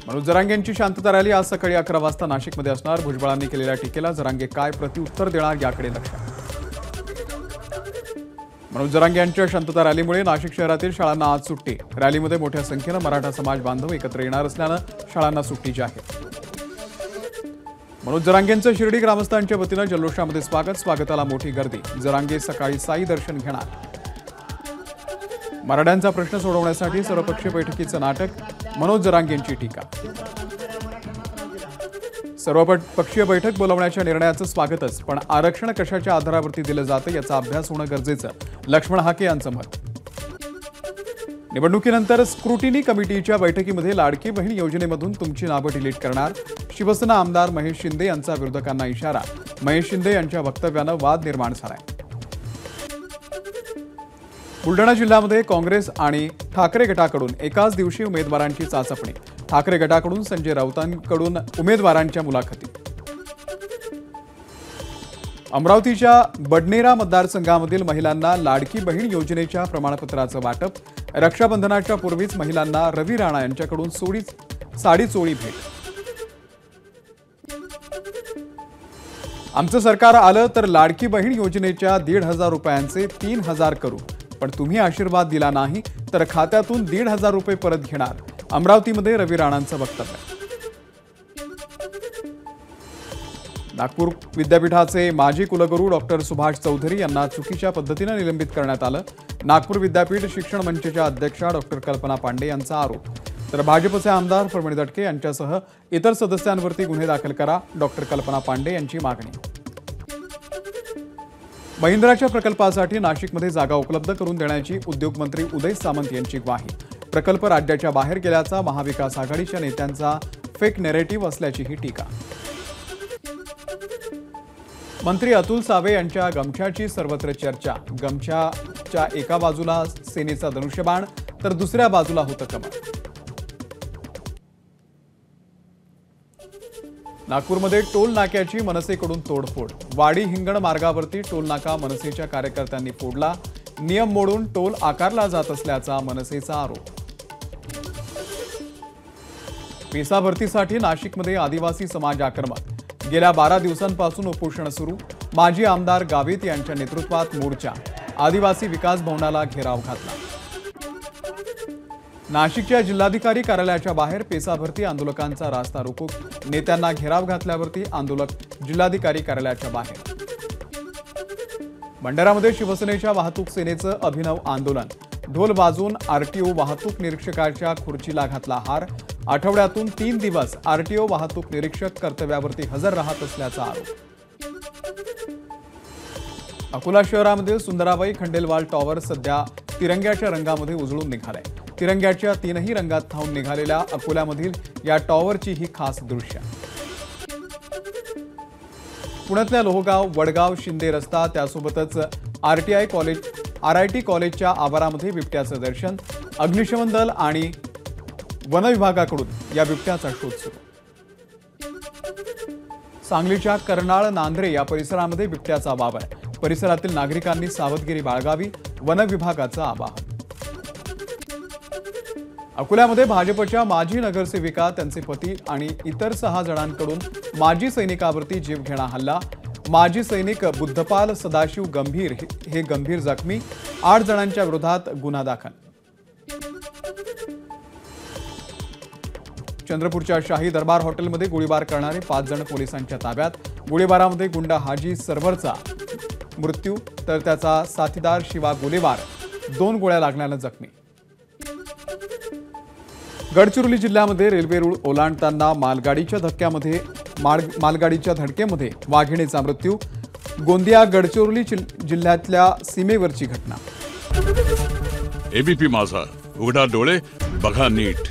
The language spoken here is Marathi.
मनोज जरांगेंची शांतता रॅली आज सकाळी 11 वाजता नाशिकमध्ये असणार। भुजबळांनी केलेल्या टीकेला जरांगे काय प्रत्युत्तर देणार याकडे लक्ष। मनोज जरांगे यांच्या शांतता रॅलीमुळे नाशिक शहरातील शाळांना आज सुट्टी। रॅलीमध्ये मोठ्या संख्येने मराठा समाज बांधव एकत्र येणार असल्याने शाळांना सुट्टी जाहीर। मनोज जरांगेंचं शिर्डी ग्रामस्थांच्या वतीने जल्लोषामध्ये स्वागताला मोठी गर्दी। जरांगे सकाळी साई दर्शन घेणार। मराठ्यांचा प्रश्न सोडवण्यासाठी सर्वपक्षीय बैठकीचं नाटक, मनोज जरांगेंची टीका। सर्वपक्षीय बैठक बोलवण्याच्या निर्णयाचं स्वागतच, पण आरक्षण कशाच्या आधारावरती दिलं जातं याचा अभ्यास होणं गरजेचं, लक्ष्मण हाके यांचं मत। निवडणुकीनंतर स्क्रुटिनी कमिटीच्या बैठकीमध्ये लाडकी बहीण योजनेमधून तुमची नावं डिलीट करणार। शिवसेना आमदार महेश शिंदे यांचा विरोधकांना इशारा। महेश शिंदे यांच्या वक्तव्यानं वाद निर्माण झालाय। बुलढाणा जिल्ह्यामध्ये काँग्रेस आणि ठाकरे गटाकडून एकाच दिवशी उमेदवारांची चाचपणी। ठाकरे गटाकडून संजय राऊतांकडून उमेदवारांच्या मुलाखती। अमरावतीच्या बडनेरा मतदारसंघामधील महिलांना लाडकी बहीण योजनेच्या प्रमाणपत्राचं वाटप। रक्षाबंधनाच्या पूर्वीच महिलांना रवी राणा यांच्याकडून साडी चोळी भेट। आमचं सरकार आलं तर लाडकी बहीण योजनेच्या 1,500 रुपयांचे 3,000 करू, पण तुम्ही आशीर्वाद दिला नाही तर खात्यातून 1,500 रुपये परत घेणार। अमरावतीमध्ये रवी राणांचं वक्तव्य। नागपूर विद्यापीठाचे माजी कुलगुरू डॉक्टर सुभाष चौधरी यांना चुकीच्या पद्धतीने निलंबित करण्यात आलं। नागपूर विद्यापीठ शिक्षण मंचच्या अध्यक्षा डॉक्टर कल्पना पांडे यांचा आरोप। तर भाजपचे आमदार प्रवीण दटके यांच्यासह इतर सदस्यांवरती गुन्हे दाखल करा, डॉक्टर कल्पना पांडे यांची मागणी। महिंद्राच्या प्रकल्पासाठी नाशिकमध्ये जागा उपलब्ध करून देण्याची उद्योगमंत्री उदय सामंत यांची ग्वाही। प्रकल्प राज्याच्या बाहेर गेल्याचा महाविकास आघाडीच्या नेत्यांचा फेक नॅरेटिव्ह असल्याचीही टीका। मंत्री अतुल सावे यांच्या गमछाची सर्वत्र चर्चा। गमछाच्या एका बाजूला सेनेचा धनुष्यबाण तर दुसऱ्या बाजूला होतं कमळ। नागपूरमध्ये टोल नाक्याची मनसेकडून तोडफोड। वाडी हिंगण मार्गावरती टोल नाका मनसेच्या कार्यकर्त्यांनी फोडला। नियम मोडून टोल आकारला जात असल्याचा मनसेचा आरोप। पेसा भरतीसाठी नाशिकमध्ये आदिवासी समाज आक्रमक। गेल्या 12 दिवसांपासून उपोषण सुरू। माजी आमदार गावित यांच्या नेतृत्वात मोर्चा। आदिवासी विकास भवनाला घेराव घातला। नाशिकच्या जिल्हाधिकारी कार्यालयाच्या बाहेर पेसा भरती आंदोलकांचा रास्ता रोको। नेत्यांना घेराव घातल्यावरती आंदोलक जिल्हाधिकारी कार्यालयाच्या बाहेर। भंडारामध्ये शिवसेनेच्या वाहतूक सेनेचं अभिनव आंदोलन। ढोल वाजून आरटीओ वाहतूक निरीक्षकाच्या खुर्चीला घातला हार। आठवड्यातून 3 दिवस आरटीओ वाहतूक निरीक्षक कर्तव्यावरती हजर राहत असल्याचा आरोप। अकोला शहरामध्ये सुंदराबाई खंडेलवाल टॉवर सध्या तिरंग्याच्या रंगामध्ये उजळून निघालाय। तिरंग्याच्या 3ही रंगात थांबून निघालेल्या अकोल्यामधील या टॉवरची ही खास दृश्य। पुण्यातल्या लोहगाव, वडगाव, शिंदे रस्ता त्यासोबतच आरआयटी कॉलेजच्या आवारामध्ये बिबट्याचं दर्शन। अग्निशमन दल आणि वन विभागाकडून या बिबट्याचा शोध सुरू। सांगलीच्या कर्नाळ, नांद्रे या परिसरामध्ये बिबट्याचा वावर। परिसरातील नागरिकांनी सावधगिरी बाळगावी, वन विभागाचं आवाहन। अकोल्यामध्ये भाजपच्या माजी नगरसेविका, त्यांचे पती आणि इतर 6 जणांकडून माजी सैनिकावरती जीवघेणा हल्ला। माजी सैनिक बुद्धपाल सदाशिव गंभीर हे गंभीर जखमी। 8 जणांच्या विरोधात गुन्हा दाखल। चंद्रपूरच्या शाही दरबार हॉटेलमध्ये गोळीबार करणारे 5 जण पोलिसांच्या ताब्यात। गोळीबारामध्ये गुंडा हाजी सरवरचा मृत्यू तर त्याचा साथीदार शिवा गोलेवार 2 गोळ्या लागल्यानं जखमी। गडचिरोली जिल्ह्यामध्ये रेल्वे रूळ ओलांडताना मालगाडीच्या धडकेमध्ये वाघिणीचा मृत्यू। गोंदिया गडचिरोली जिल्ह्यातल्या सीमेवरची घटना। एबीपी माझा, उघडा डोळे बघा नीट।